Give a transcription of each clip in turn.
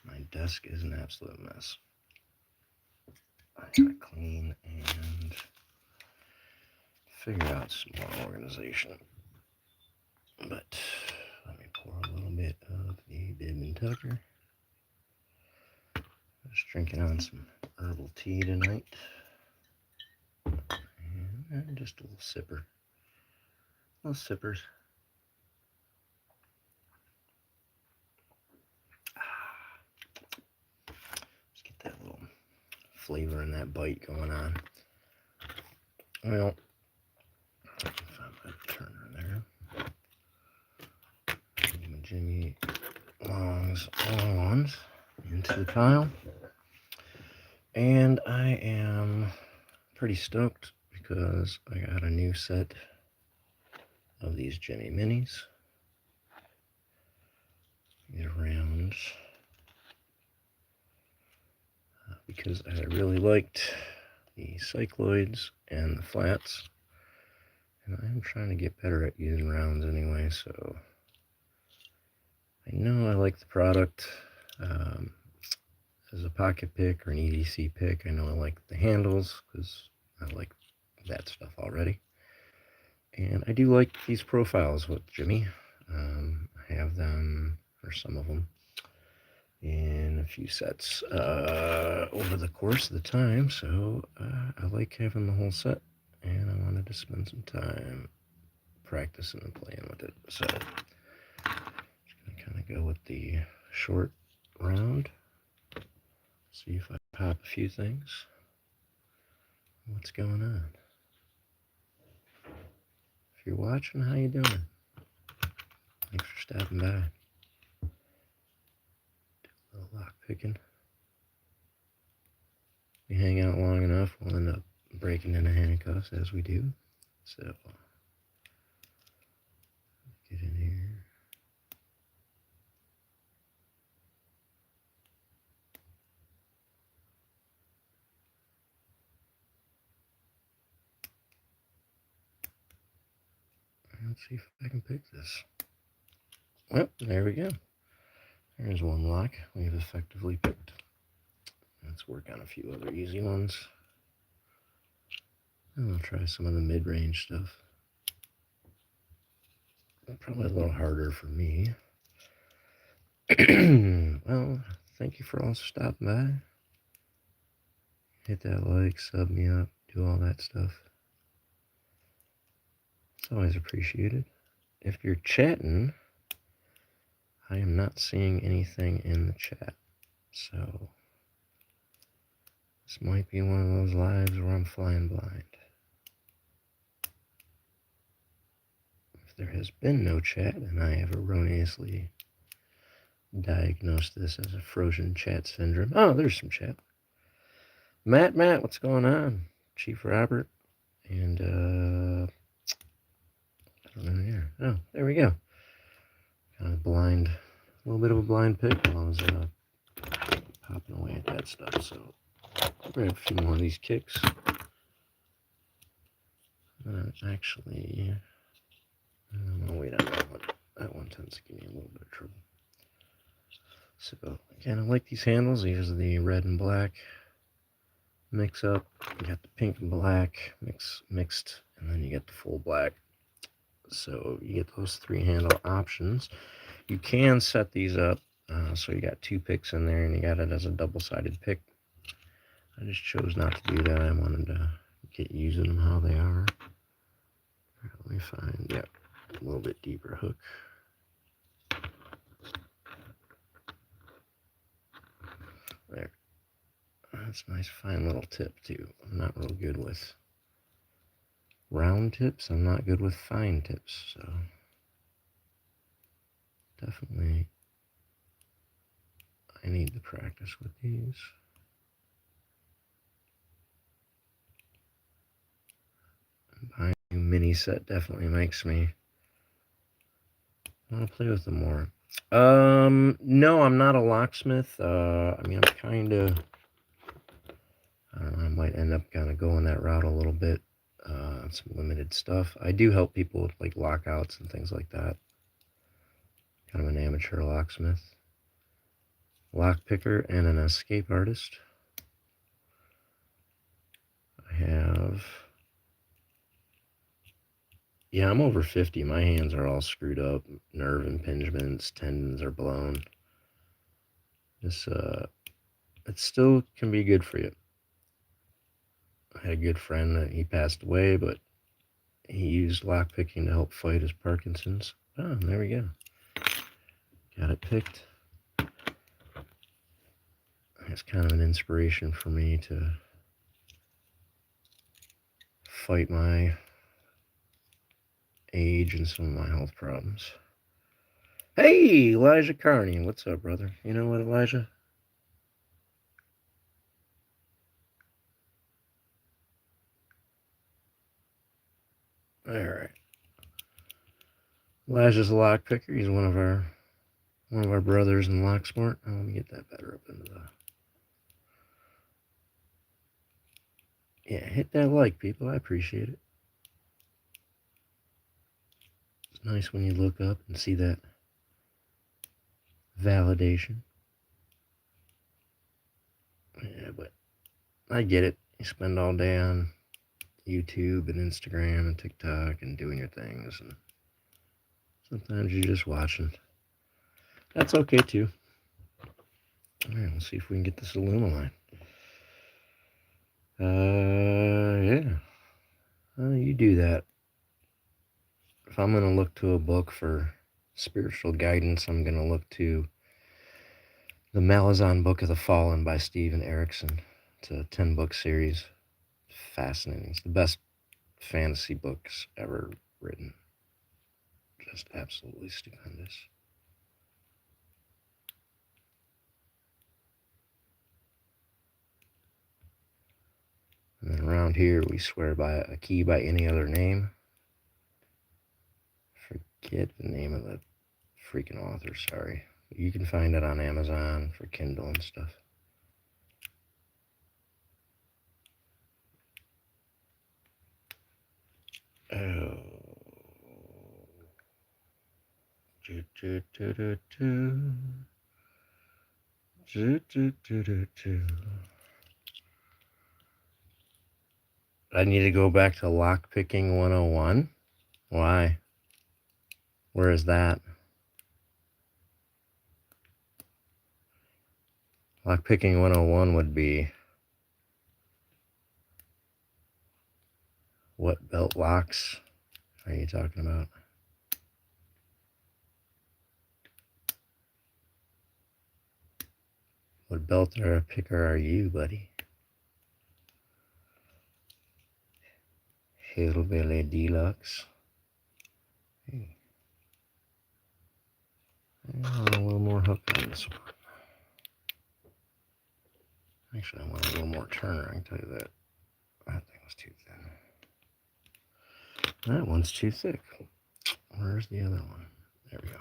My desk is an absolute mess. I gotta clean and figure out some more organization. But let me pour a little bit of the Bib and Tucker. Just drinking on some herbal tea tonight. And just a little sipper. Little sippers. Let's get that little flavor and that bite going on. Well, if I'm going to turn her there. My Jimy longs ones into the pile. And I am pretty stoked because I got a new set of these Jimy minis. These rounds. Because I really liked the cycloids and the flats. And I'm trying to get better at using rounds anyway, so I know I like the product. As a pocket pick or an EDC pick, I know I like the handles because I like that stuff already. And I do like these profiles with Jimy. I have them, or some of them, in a few sets over the course of the time, so I like having the whole set, and I wanted to spend some time practicing and playing with it. So I'm just going to kind of go with the short round, see if I pop a few things. What's going on? If you're watching, how you doing? Thanks for stopping by. Do a little lock picking. We hang out long enough, we'll end up breaking into handcuffs as we do. So get in here. Let's see if I can pick this. Well, there we go. There's one lock we've effectively picked. Let's work on a few other easy ones. And I'll try some of the mid-range stuff. Probably a little harder for me. Well, thank you for all stopping by. Hit that like, sub me up, do all that stuff. It's always appreciated. If you're chatting, I am not seeing anything in the chat. So this might be one of those lives where I'm flying blind. If there has been no chat and I have erroneously diagnosed this as a frozen chat syndrome. Oh, there's some chat. Matt, what's going on? Chief Robert and I don't know here. Oh, there we go. Kind of blind, a little bit of a blind pick while I was popping away at that stuff. So I'll grab a few more of these kicks. Actually, I'll wait on that one. That one tends to give me a little bit of trouble. So again, I like these handles. These are the red and black mix up. You got the pink and black mixed, and then you get the full black. So you get those three handle options. You can set these up so you got two picks in there and you got it as a double-sided pick. I just chose not to do that. I wanted to get using them how they are. Let me find, yep, a little bit deeper hook. There. That's a nice fine little tip too. I'm not real good with round tips. I'm not good with fine tips, so definitely I need to practice with these. Buying a mini set definitely makes me want to play with them more. No, I'm not a locksmith. I mean, I'm kind of, I don't know, I might end up kind of going that route a little bit. Some limited stuff. I do help people with like lockouts and things like that. Kind of an amateur locksmith. lockpicker and an escape artist. I have... Yeah, I'm over 50. My hands are all screwed up. Nerve impingements, tendons are blown. This, it still can be good for you. I had a good friend that he passed away, but he used lockpicking to help fight his Parkinson's. Oh, there we go. Got it picked. It's kind of an inspiration for me to fight my age and some of my health problems. Hey, Elijah Carney, what's up, brother? You know what, Elijah? All right. Elijah's a lockpicker. He's one of our brothers in Locksport. Oh, let me get that better up into the... Yeah, hit that like, people. I appreciate it. It's nice when you look up and see that validation. Yeah, but I get it. You spend all day on YouTube and Instagram and TikTok and doing your things, and sometimes you're just watching. That's okay too. All right, let's see if we can get this Illuma line. Yeah. You do that. If I'm going to look to a book for spiritual guidance, I'm going to look to the Malazan Book of the Fallen by Steven Erickson. It's a 10-book series. Fascinating. It's the best fantasy books ever written. Just absolutely stupendous. And then around here, we swear by a key by any other name. Forget the name of the freaking author, sorry. You can find it on Amazon for Kindle and stuff. Oh. I need to go back to Lockpicking 101. Why? Where is that? Lockpicking 101 would be what belt locks are you talking about? What belt or picker are you, buddy? Hillbilly Deluxe. Hey. I want a little more hook on this one. Actually, I want a little more turner, I can tell you that. That thing was too thin. That one's too thick. Where's the other one? There we go.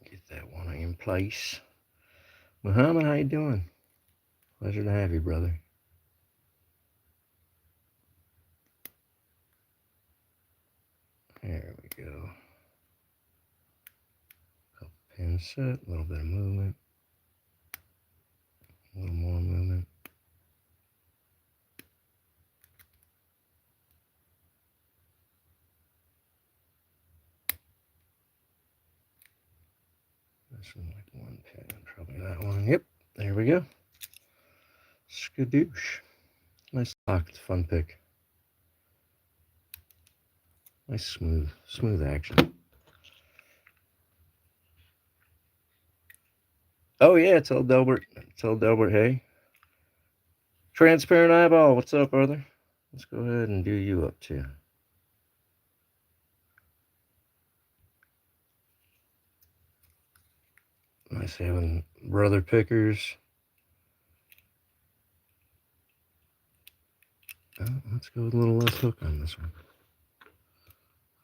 Get that one in place. Muhammad, how you doing? Pleasure to have you, brother. There we go. Couple pin set, a little bit of movement. A little more movement. This one like one pin, probably that one. Yep, there we go. Skadoosh. Nice lock, it's a fun pick. Nice smooth action. Oh yeah, tell Delbert, hey. Transparent Eyeball, what's up, brother? Let's go ahead and do you up too. Nice having brother pickers. Oh, let's go with a little less hook on this one.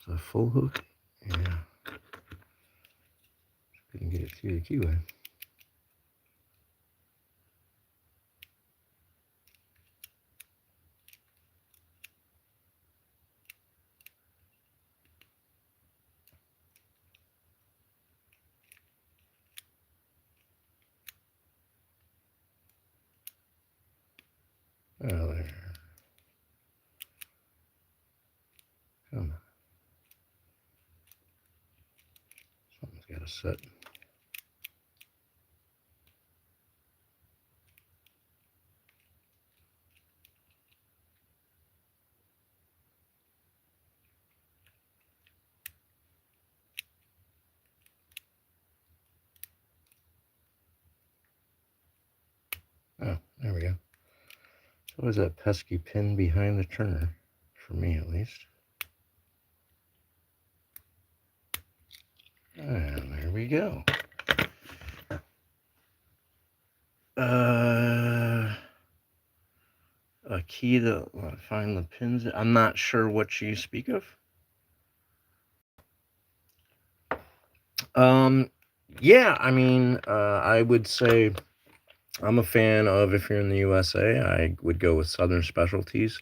Is that a full hook? Yeah. Couldn't get it through the keyway. a set. Oh, there we go. So what is that pesky pin behind the turner? For me, at least. And there we go. A key to find the pins. I'm not sure what you speak of. Yeah, I mean, I would say I'm a fan of, if you're in the USA, I would go with Southern Specialties,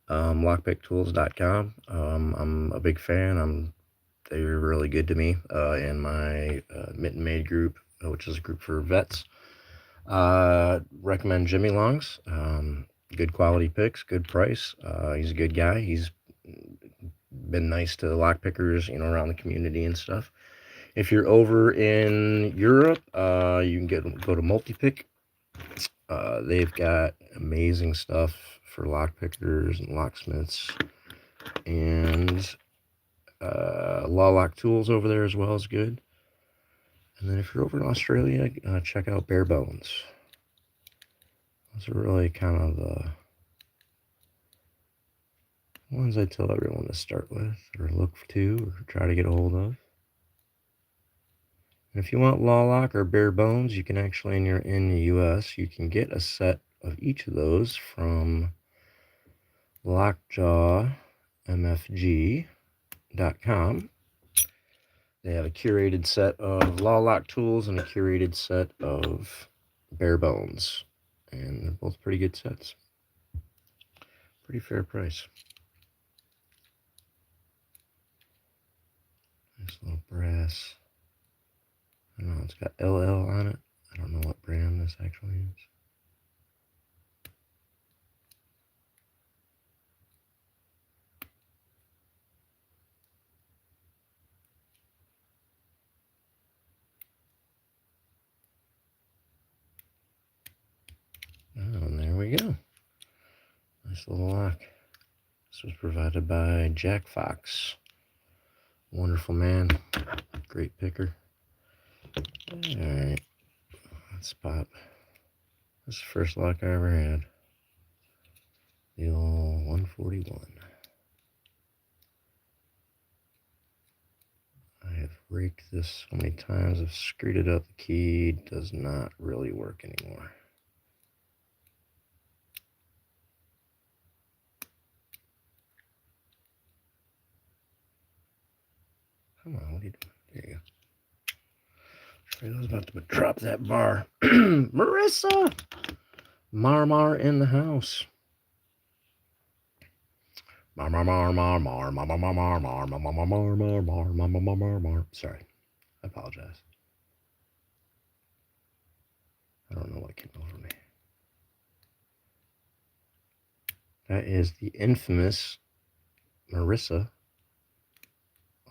lockpicktools.com. I'm a big fan. They're really good to me in my Mitten Maid group, which is a group for vets. Recommend Jimy Longs. Good quality picks, good price. He's a good guy. He's been nice to lockpickers, around the community and stuff. If you're over in Europe, you can go to Multipick. They've got amazing stuff for lockpickers and locksmiths, and Law Lock Tools over there as well is good. And then if you're over in Australia, check out Bare Bones. Those are really kind of the ones I tell everyone to start with, or look to, or try to get a hold of. And if you want Law Lock or Bare Bones, you can actually, in the US, you can get a set of each of those from lockjawmfg.com. They have a curated set of Law Lock tools and a curated set of Bare Bones. And they're both pretty good sets. Pretty fair price. Nice little brass. I don't know, it's got LL on it. I don't know what brand this actually is. Oh, and there we go. Nice little lock. This was provided by Jack Fox. Wonderful man. Great picker. Alright. Let's pop. This is the first lock I ever had. The old 141. I have raked this so many times. I've screwed it up. The key does not really work anymore. Come on, what are you doing? There you go. I was about to drop that bar. Marissa! Mar in the house. Mar. Sorry. I apologize. I don't know what came over me. That is the infamous Marissa,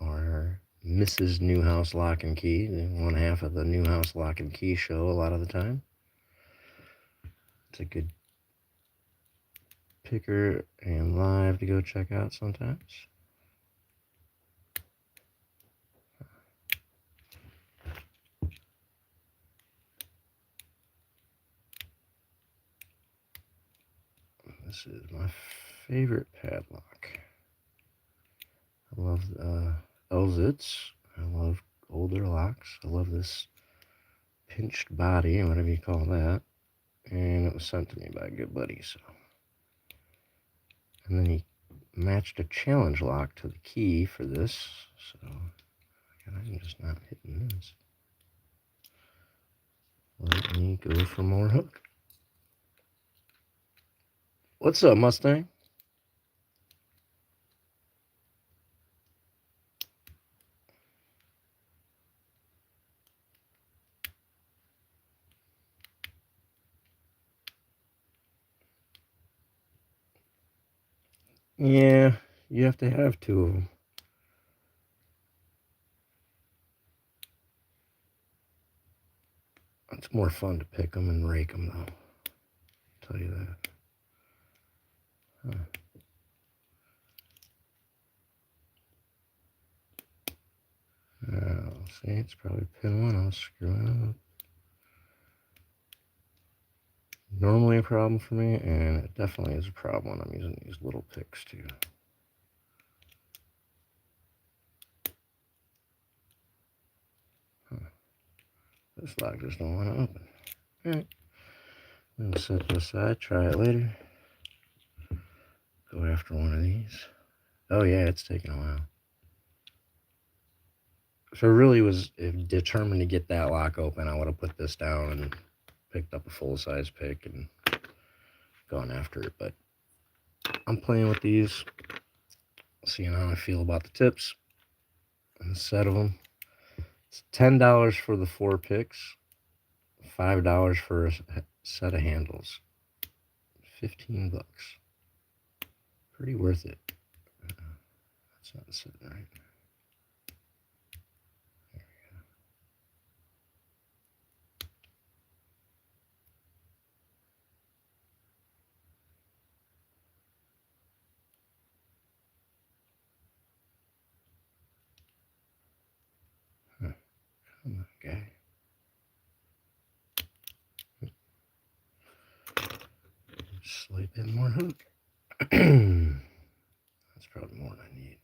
or Mrs. Newhouse Lock and Key, one half of the Newhouse Lock and Key show a lot of the time. It's a good picker and live to go check out sometimes. This is my favorite padlock. I love Elzits. I love older locks. I love this pinched body, or whatever you call that. And it was sent to me by a good buddy, so. And then he matched a challenge lock to the key for this, so I'm just not hitting this. Let me go for more hook. What's up, Mustang? Yeah, you have to have two of them. It's more fun to pick them and rake them, though. I'll tell you that. Huh. See, it's probably pin 1. I'll screw it up. Normally a problem for me, and it definitely is a problem when I'm using these little picks, too. Huh. This lock just don't want to open. Alright. I'm going to set this aside, try it later. Go after one of these. Oh yeah, it's taking a while. If I really was determined to get that lock open, I would have put this down and picked up a full-size pick and gone after it. But I'm playing with these, seeing how I feel about the tips and the set of them. It's $10 for the 4 picks, $5 for a set of handles. 15 bucks. Pretty worth it. That's not sitting right. Huh. Come on, guy. Slight bit more hook. That's probably more than I need.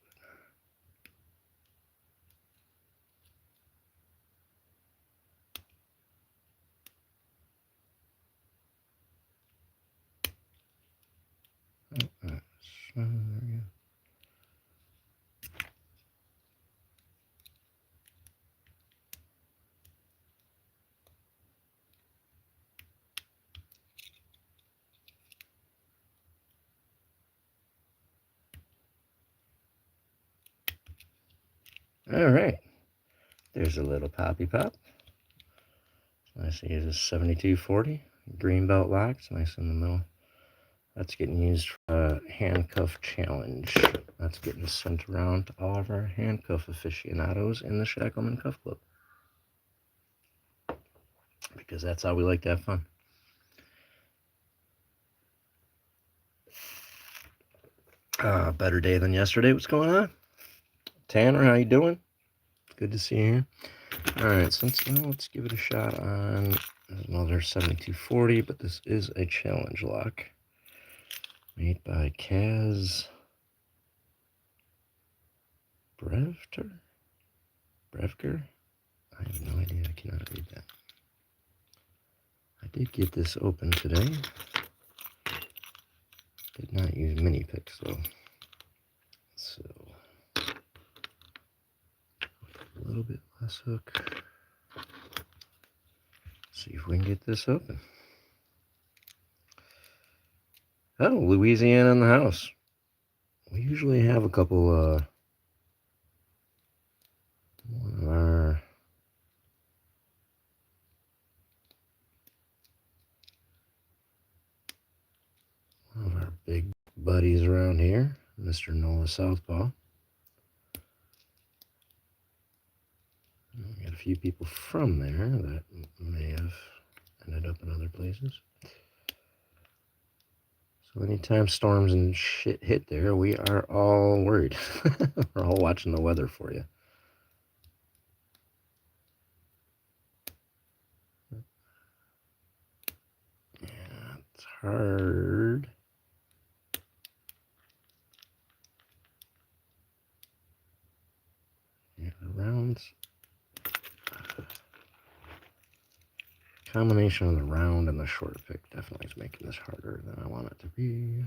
There we go. All right, there's a little poppy pop. Nice to use a 7240 green belt lock. It's nice in the middle. That's getting used for a handcuff challenge. That's getting sent around to all of our handcuff aficionados in the Shackleman Cuff Club, because that's how we like to have fun. Better day than yesterday. What's going on? Tanner, how you doing? Good to see you here. All right, let's give it a shot on another 7240, but this is a challenge lock made by Kaz Brevker. I have no idea. I cannot read that. I did get this open today. Did not use mini picks though. So a little bit less hook. See if we can get this open. Oh, Louisiana in the house. We usually have a couple one of our big buddies around here, Mr. Noah Southpaw. We got a few people from there that may have ended up in other places. So anytime storms and shit hit there, we are all worried. We're all watching the weather for you. Yeah, it's hard. Yeah, the rounds. Combination of the round and the short pick definitely is making this harder than I want it to be.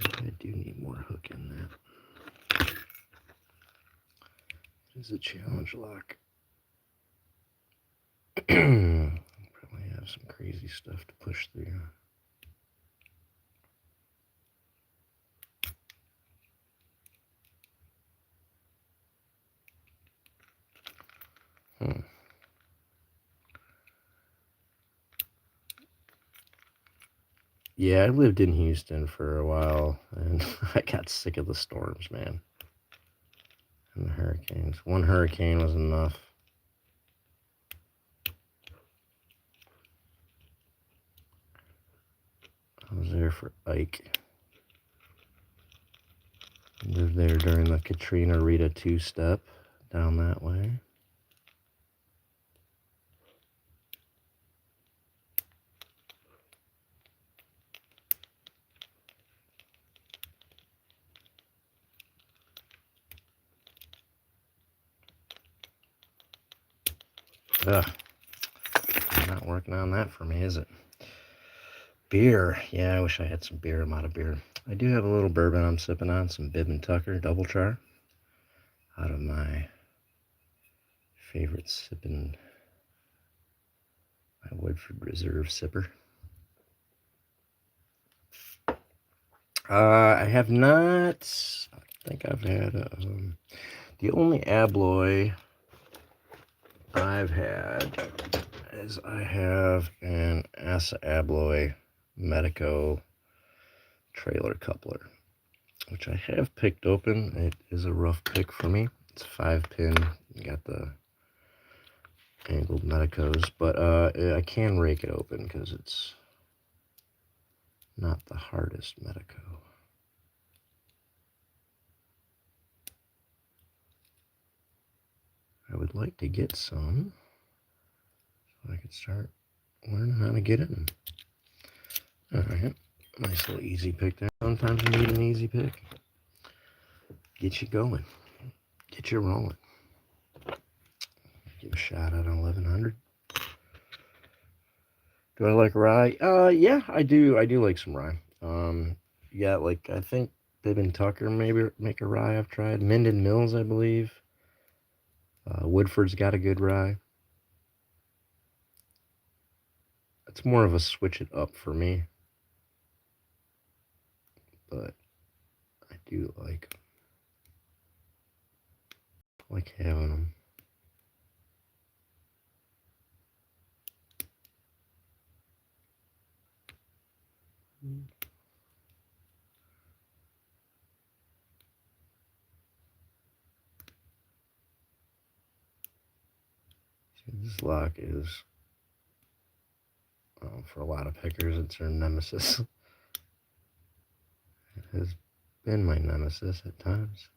I do need more hook in that. It is a challenge lock. Probably have some crazy stuff to push through. Yeah, I lived in Houston for a while, and I got sick of the storms, man. and the hurricanes. One hurricane was enough. I was there for Ike. Lived there during the Katrina Rita two-step down that way. Ugh, not working on that for me, is it? Beer. Yeah, I wish I had some beer. I'm out of beer. I do have a little bourbon I'm sipping on, some Bibb and Tucker Double Char, out of my favorite sipping, my Woodford Reserve sipper. I have not. I think I've had the only Abloy I've had is I have an Asa Abloy Medico trailer coupler, which I have picked open. It is a rough pick for me. It's 5-pin. You got the angled Medicos, but I can rake it open because it's not the hardest Medico. I would like to get some so I could start learning how to get in. Alright, nice little easy pick there. Sometimes you need an easy pick. Get you going. Get you rolling. Give a shot at an 1100. Do I like rye? Yeah, I do. I do like some rye. Yeah, like I think Bibb and Tucker maybe make a rye I've tried. Minden Mills, I believe. Woodford's got a good rye. It's more of a switch it up for me, but I do like having them. This lock is, for a lot of pickers, it's their nemesis. It has been my nemesis at times.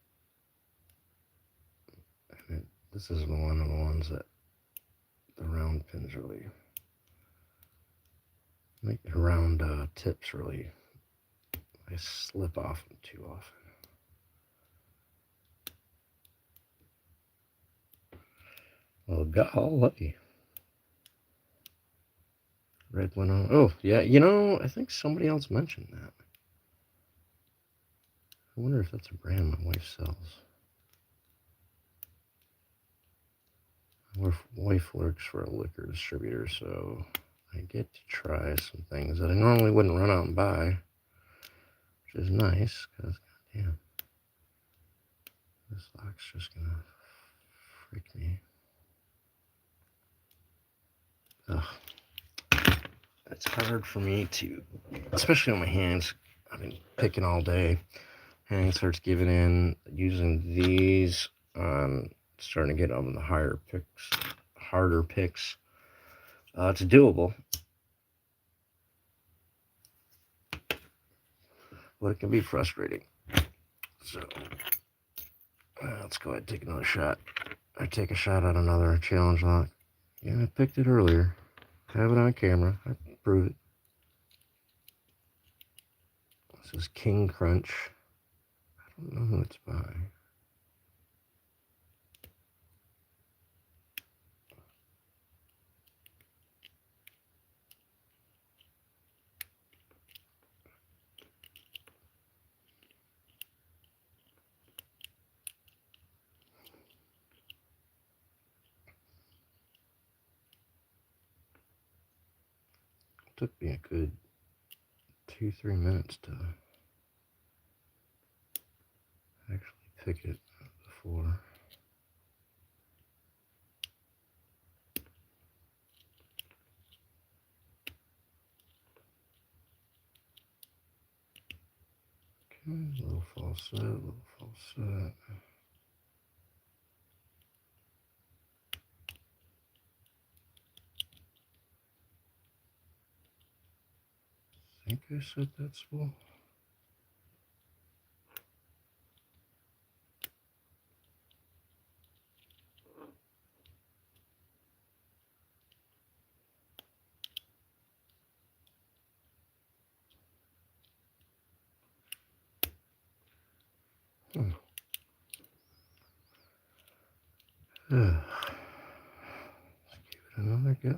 And this is one of the ones that the round pins really, like the round tips really, I slip off them too often. Well, golly. Red one on. Oh, yeah, I think somebody else mentioned that. I wonder if that's a brand my wife sells. My wife works for a liquor distributor, so I get to try some things that I normally wouldn't run out and buy, which is nice, because, goddamn, this lock's just gonna freak me. Ugh. It's hard for me to, especially on my hands. I've been picking all day. Hand starts giving in. Using these on starting to get on the harder picks. It's doable, but it can be frustrating. So let's go ahead and take another shot. I take a shot at another challenge lock. Yeah, I picked it earlier. I have it on camera. I can prove it. This is King Crunch. I don't know who it's by. It took me a good 2-3 minutes to actually pick it before. Okay, little false set. think I said that spool. Let's give it another go.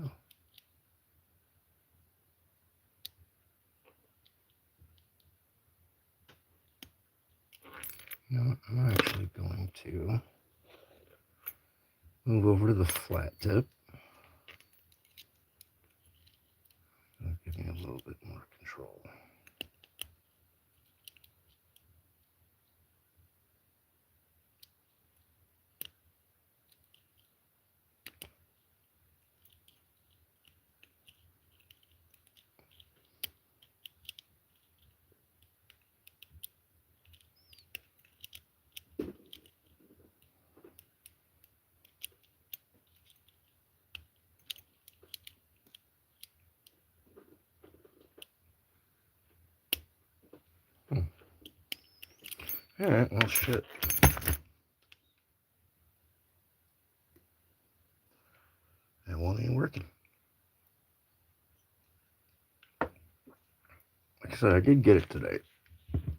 You know what? I'm actually going to move over to the flat tip. That'll give me a little bit more control. Alright, well, shit. That one ain't working. Like I said, I did get it today.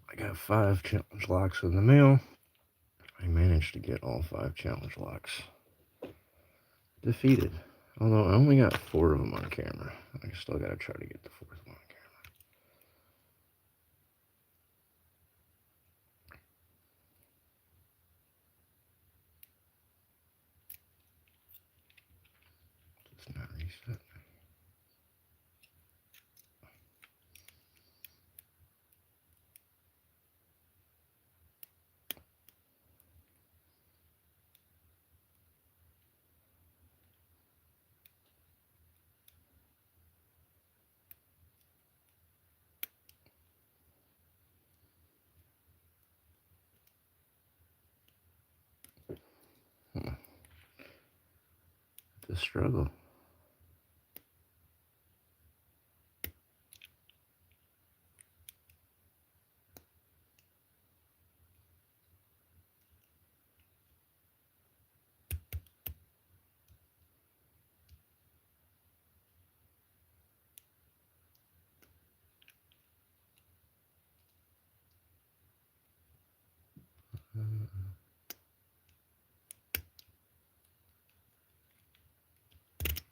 I got 5 challenge locks in the mail. I managed to get all 5 challenge locks defeated. Although I only got 4 of them on camera. I still gotta try to get the 4th one on camera. It's not reset. The struggle.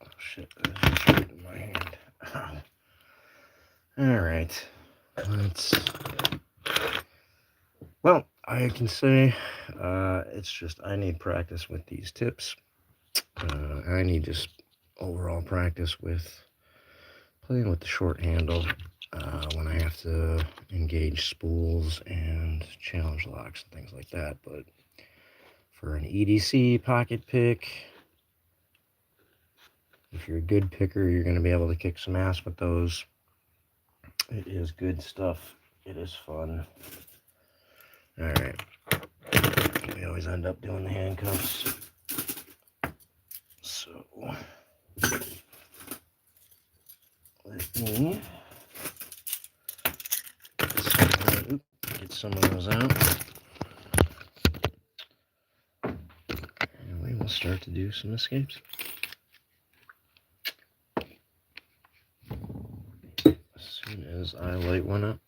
Oh shit, that's just right in my hand. Alright. Well, I can say it's just I need practice with these tips. I need just overall practice with playing with the short handle when I have to engage spools and challenge locks and things like that. But for an EDC pocket pick, if you're a good picker, you're going to be able to kick some ass with those. It is good stuff. It is fun. Alright. We always end up doing the handcuffs. So, let me get some of those out. And we will start to do some escapes. As soon as I light one up.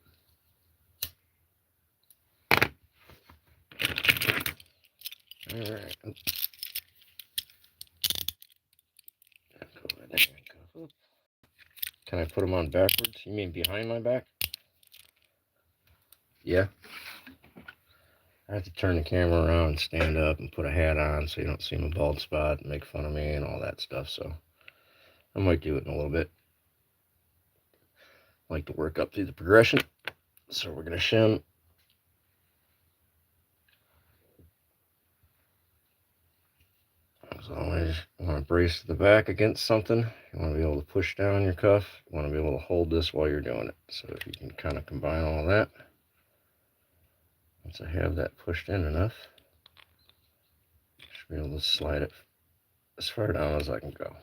Alright. Can I put them on backwards? You mean behind my back? Yeah. I have to turn the camera around and stand up and put a hat on so you don't see my bald spot and make fun of me and all that stuff. So I might do it in a little bit. I like to work up through the progression. So we're going to shim. As always, you want to brace the back against something. You want to be able to push down your cuff. You want to be able to hold this while you're doing it. So if you can kind of combine all that. Once I have that pushed in enough, I should be able to slide it as far down as I can go.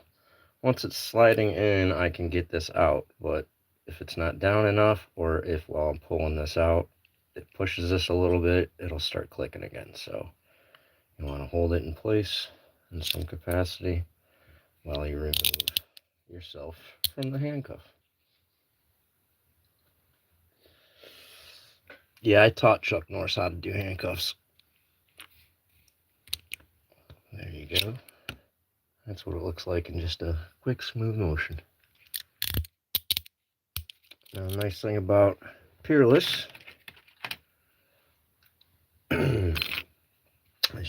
Once it's sliding in, I can get this out, but if it's not down enough, or if while I'm pulling this out, it pushes this a little bit, it'll start clicking again. So you want to hold it in place in some capacity while you remove yourself from the handcuff. Yeah, I taught Chuck Norris how to do handcuffs. There you go. That's what it looks like in just a quick, smooth motion. Now, the nice thing about Peerless is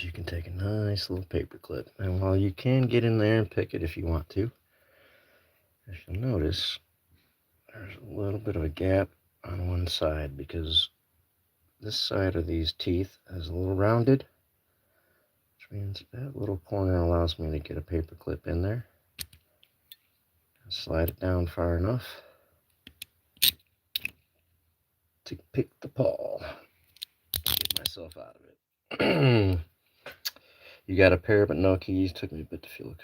you can take a nice little paper clip. And while you can get in there and pick it if you want to, as you'll notice, there's a little bit of a gap on one side because this side of these teeth is a little rounded, which means that little corner allows me to get a paper clip in there. Slide it down far enough to pick the paw. Get myself out of it. You got a pair but no keys. Took me a bit to feel it.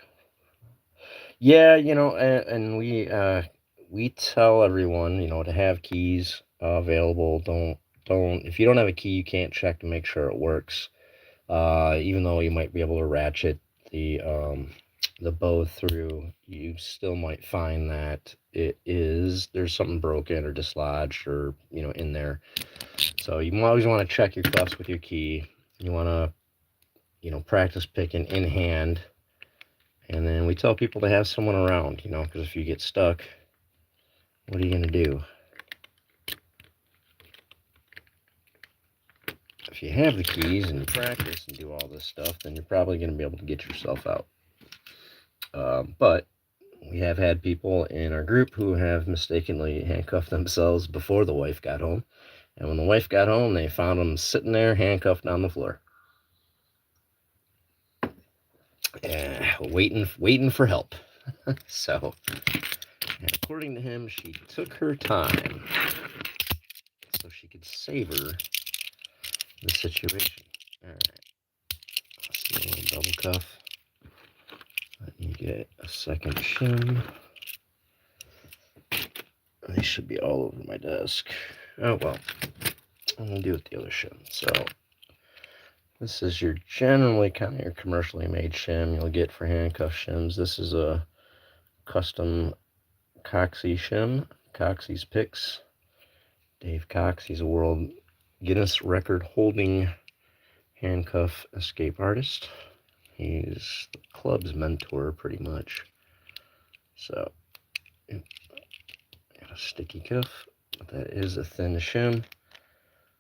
Yeah, you know, and we tell everyone, you know, to have keys available. Don't if you don't have a key, you can't check to make sure it works. Even though you might be able to ratchet the bow through, you still might find that there's something broken or dislodged or, you know, in there. So you always want to check your cuffs with your key. You want to, you know, practice picking in hand. And then we tell people to have someone around, you know, because if you get stuck, what are you going to do? If you have the keys and you practice and do all this stuff, then you're probably going to be able to get yourself out. But we have had people in our group who have mistakenly handcuffed themselves before the wife got home. And when the wife got home, they found them sitting there handcuffed on the floor. Waiting for help. So, according to him, she took her time so she could savor the situation. All right, let's do a little double cuff. Let me get a second shim. They should be all over my desk. Oh well, I'm gonna do it with the other shim. So this is your generally kind of your commercially made shim you'll get for handcuff shims. This is a custom Coxie shim, Coxie's Picks. Dave Cox, he's a world Guinness record holding handcuff escape artist. He's the club's mentor pretty much. So got a sticky cuff, but that is a thin shim.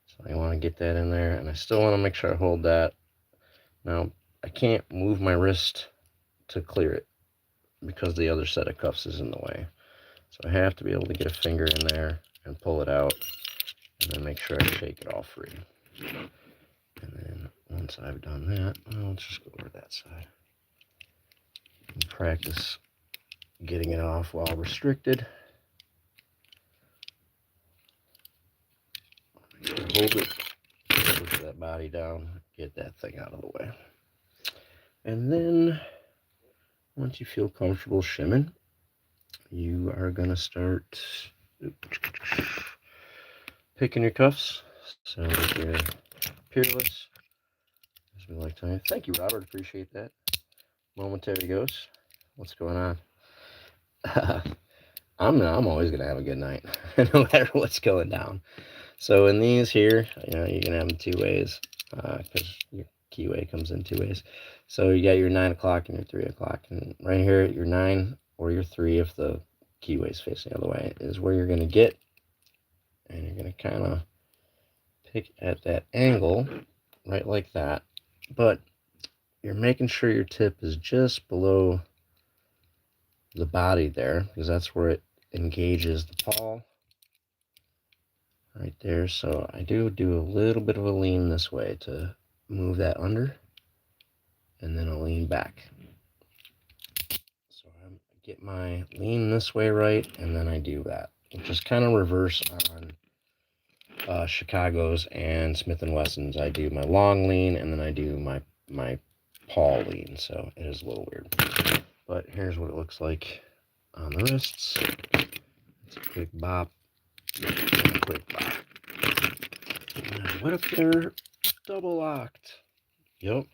So I want to get that in there, and I still want to make sure I hold that. Now, I can't move my wrist to clear it because the other set of cuffs is in the way. So I have to be able to get a finger in there and pull it out, and then make sure I shake it all free. And then once I've done that, well, let's just go over that side. And practice getting it off while restricted. Hold it, push that body down, get that thing out of the way. And then once you feel comfortable shimming, you are going to start picking your cuffs. So with your Peerless, as we like to. Thank you, Robert. Appreciate that. Momentary ghost. What's going on? I'm always going to have a good night, no matter what's going down. So in these here, you know, you can have them two ways, because your keyway comes in two ways. So you got your 9 o'clock and your 3 o'clock. And right here, your 9 or your 3, if the keyway is facing the other way, is where you're going to get. And you're going to kind of pick at that angle, right like that. But you're making sure your tip is just below the body there, because that's where it engages the paw. Right there. So I do a little bit of a lean this way to move that under, and then a lean back. So I get my lean this way right, and then I do that. Just kind of reverse on Chicago's and Smith & Wesson's. I do my long lean, and then I do my paw lean. So it is a little weird. But here's what it looks like on the wrists. It's a quick bop. Quick lock. What if they're double locked? Yep.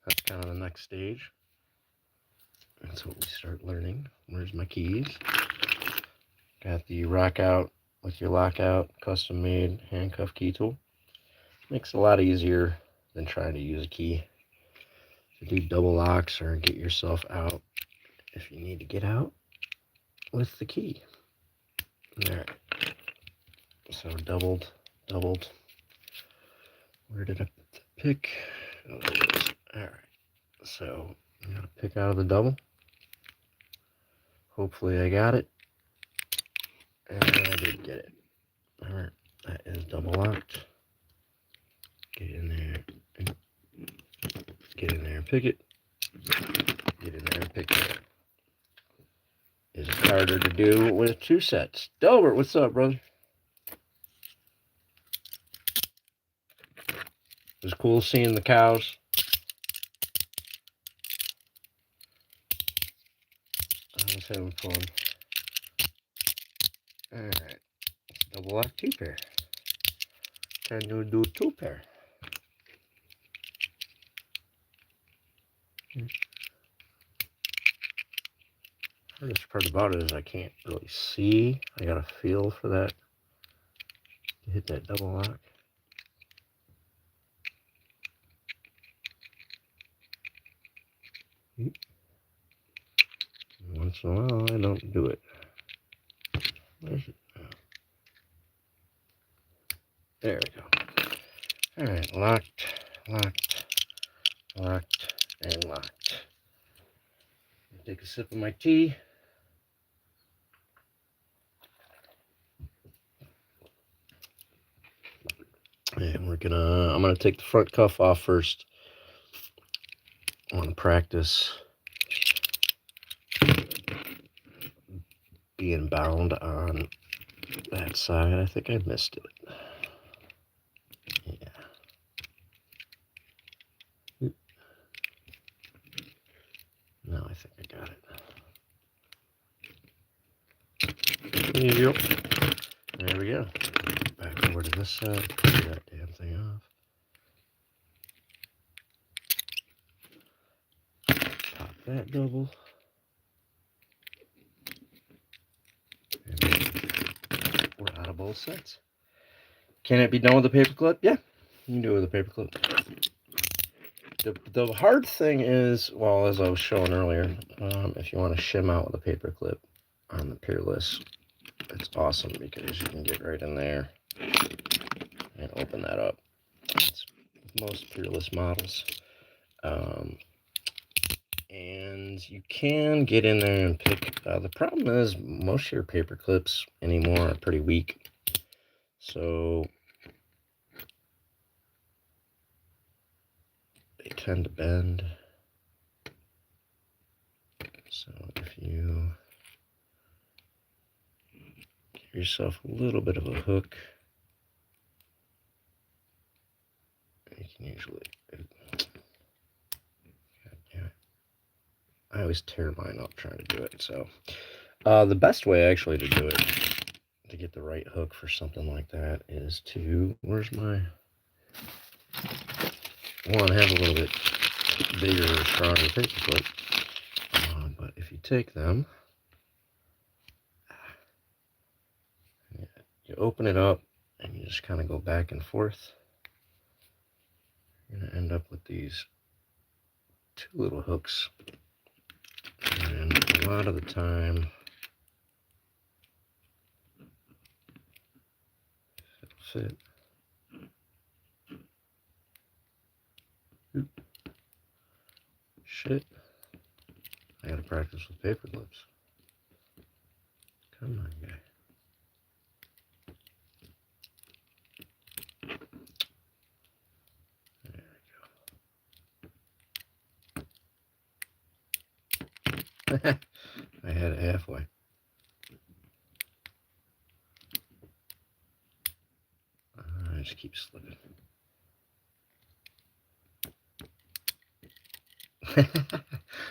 That's kind of the next stage. That's what we start learning. Where's my keys? Got the rock out with your lockout, custom made handcuff key tool. Makes it a lot easier than trying to use a key to do double locks or get yourself out if you need to get out with the key. There. So doubled. Where did I put the pick? Oh, there it is. Alright. So I'm gonna pick out of the double. Hopefully I got it. And I did get it. Alright. That is double locked. Get in there. Get in there and pick it. Get in there and pick it. It's harder to do with two sets. Delbert, what's up, brother? It was cool seeing the cows. I was having fun. Alright. Double lock two pair. Can you do two pair? Hardest part about it is I can't really see. I gotta feel for that to hit that double lock. Once in a while, I don't do it. Where's it? Oh. There we go. Alright, locked, and locked. Take a sip of my tea. And I'm gonna take the front cuff off first. I want to practice being bound on that side. I think I missed it. Yeah. No, I think I got it. Yep. There we go. Back over to this side. Pull that damn thing off. Pop that double. And we're out of both sets. Can it be done with a paper clip? Yeah, you can do it with a paper clip. The hard thing is, well, as I was showing earlier, if you want to shim out with a paper clip on the Peerless, it's awesome because you can get right in there and open that up. It's most Peerless models. And you can get in there and pick. The problem is most of your paper clips anymore are pretty weak. So they tend to bend. So if you give yourself a little bit of a hook, you can usually... I always tear mine up trying to do it. So the best way actually to do it, to get the right hook for something like that, is to, where's my, one, have a little bit bigger or stronger paper clip. But if you take them, you open it up and you just kind of go back and forth, you're going to end up with these two little hooks. And a lot of the time, it'll fit. Oop. Shit. I gotta practice with paper clips. Come on, guy. There we go. I had it halfway. I just keep slipping.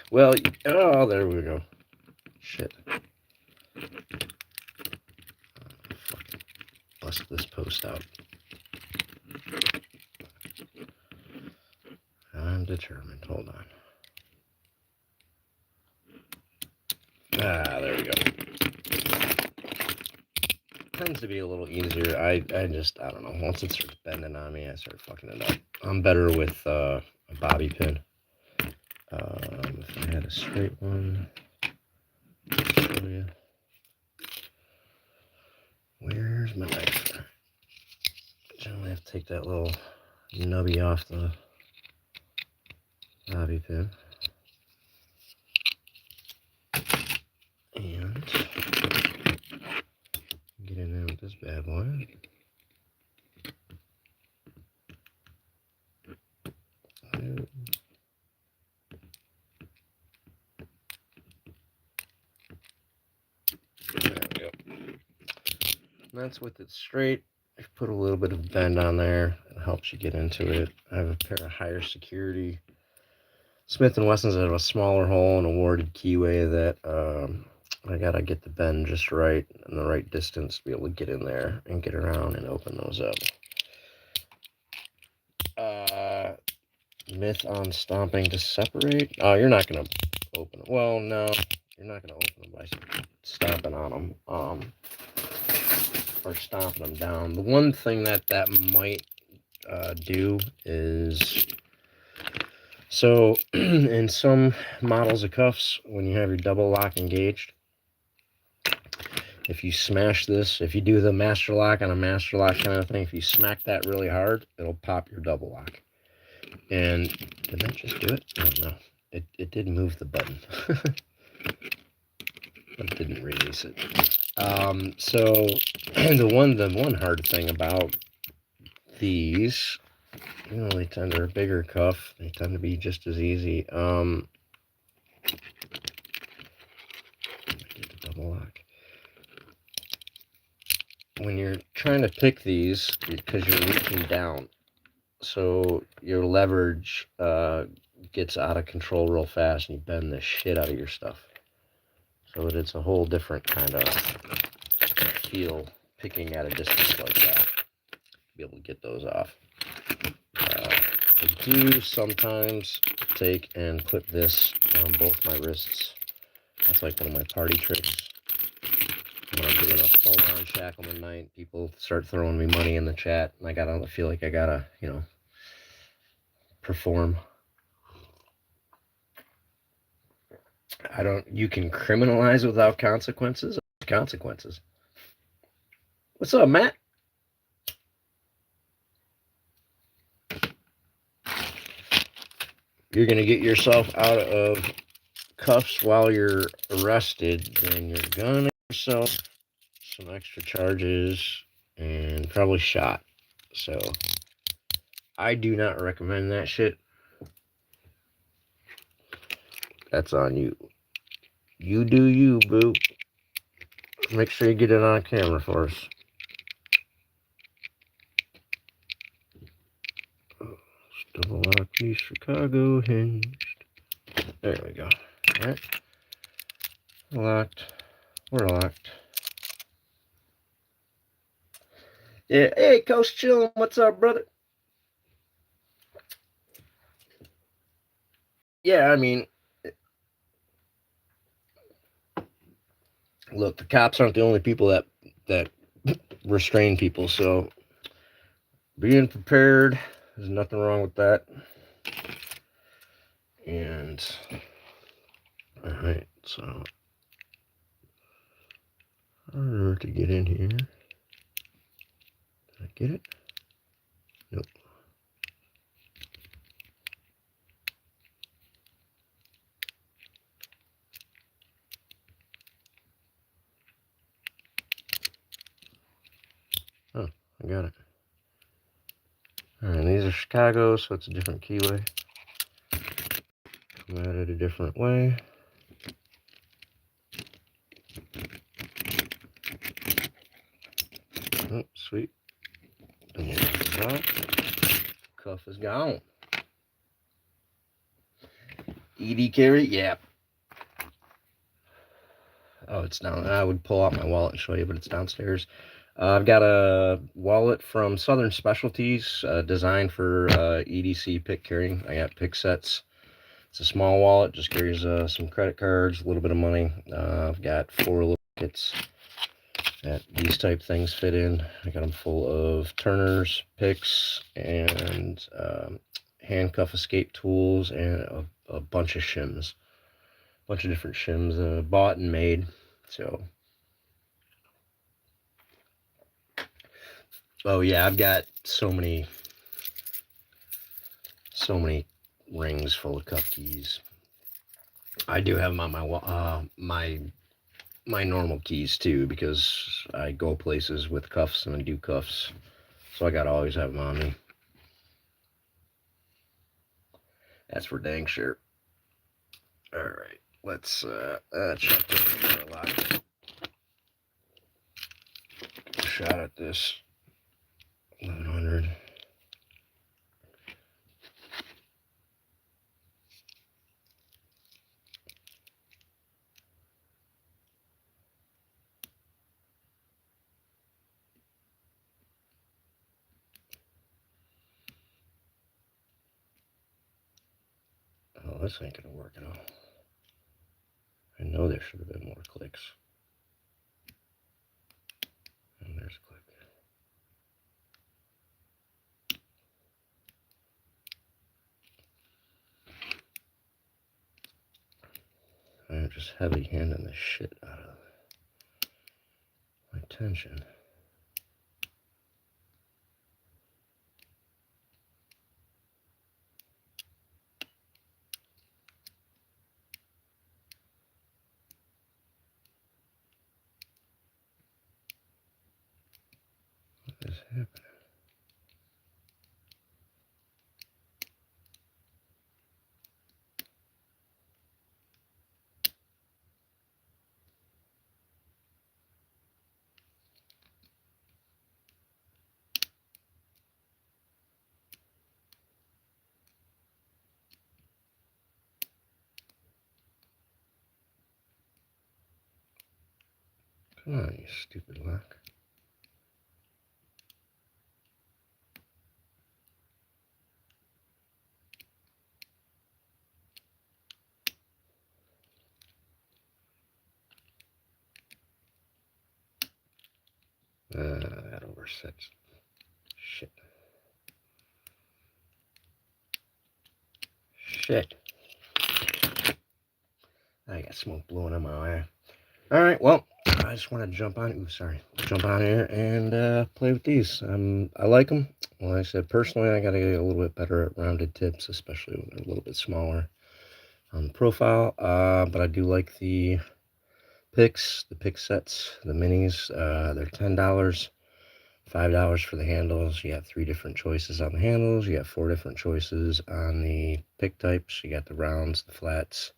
Well, oh, there we go. Shit. this post out. I'm determined. Hold on. Ah, there we go. Tends to be a little easier. I don't know. Once it starts bending on me, I start fucking it up. I'm better with a bobby pin. If I had a straight one, I'll show you. Where's my knife? Generally have to take that little nubby off the bobby pin. And get in there with this bad boy. There we go. And that's with it straight. I've put a little bit of bend on there. It helps you get into it. I have a pair of higher security Smith & Wessons that have a smaller hole and a warded keyway that I gotta get the bend just right and the right distance to be able to get in there and get around and open those up. Myth on stomping to separate. Oh, you're not gonna open it. Well, no, you're not gonna open them by stomping on them. Or stomping them down. The one thing that might do is, so in some models of cuffs, when you have your double lock engaged, if you smash this, if you do the master lock on a master lock kind of thing, if you smack that really hard, it'll pop your double lock. And did that just do it? Oh no, it did move the button. But it didn't release it. So the one hard thing about these, you know, they tend to, a bigger cuff, they tend to be just as easy. Get the double lock. When you're trying to pick these, because you're reaching down, so your leverage gets out of control real fast, and you bend the shit out of your stuff. So that it's a whole different kind of feel picking at a distance like that. Be able to get those off. I do sometimes take and put this on both my wrists. That's like one of my party tricks. When I'm doing a full-on shackleman night, people start throwing me money in the chat, and I feel like I gotta, you know, perform. You can criminalize without consequences. Consequences. What's up, Matt? You're going to get yourself out of cuffs while you're arrested, then you're going to get yourself some extra charges and probably shot. So I do not recommend that shit. That's on you. You do you, boo. Make sure you get it on camera for us. Double lock piece, Chicago hinged. There we go. All right. Locked. We're locked. Yeah. Hey, Coach Chillin'. What's up, brother? Yeah, I mean, look, the cops aren't the only people that restrain people, so being prepared, there's nothing wrong with that. And all right, so harder to get in here. Did I get it? Nope. Oh, I got it. All right, these are Chicago, so it's a different keyway. Come at it a different way. Oh, sweet. And cuff is gone. ED carry, yeah. Oh, it's down. I would pull out my wallet and show you, but it's downstairs. I've got a wallet from Southern Specialties, designed for EDC pick carrying. I got pick sets. It's a small wallet, just carries some credit cards, a little bit of money. I've got 4 little pockets that these type things fit in. I got them full of turners, picks, and handcuff escape tools, and a bunch of shims. A bunch of different shims, bought and made. So, oh yeah, I've got so many rings full of cuff keys. I do have them on my normal keys too, because I go places with cuffs and I do cuffs, so I gotta always have them on me. That's for dang sure. All right, let's check the lock. Shot at this 1100. Oh, this ain't gonna work at all. I know there should have been more clicks. And there's a click. I'm just heavy handing the shit out of my tension. What is happening? Come on, you stupid lock. That oversets. Shit. Shit. I got smoke blowing in my eye. Alright, well, I just want to jump on. Ooh, sorry. Jump on here and play with these. I like them. Like I said, personally, I got to get a little bit better at rounded tips, especially when they're a little bit smaller on the profile. But I do like the picks, the pick sets, the minis. They're $10. $5 for the handles. You got 3 different choices on the handles. You got 4 different choices on the pick types. You got the rounds, the flats,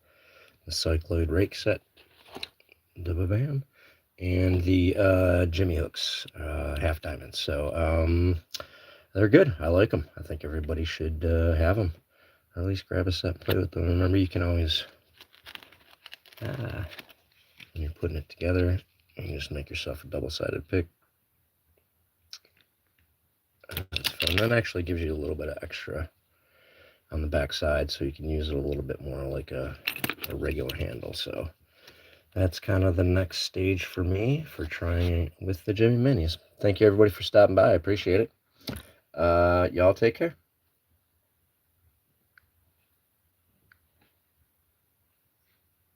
the cycloid rake set, the bam, and the Jimy hooks, half diamonds. So they're good. I like them. I think everybody should have them, or at least grab a set, play with them. Remember, you can always, when you're putting it together, you can just make yourself a double-sided pick. That's fun. That actually gives you a little bit of extra on the back side, so you can use it a little bit more like a regular handle. So that's kind of the next stage for me for trying with the Jimy Minis. Thank you everybody for stopping by. I appreciate it. Y'all take care.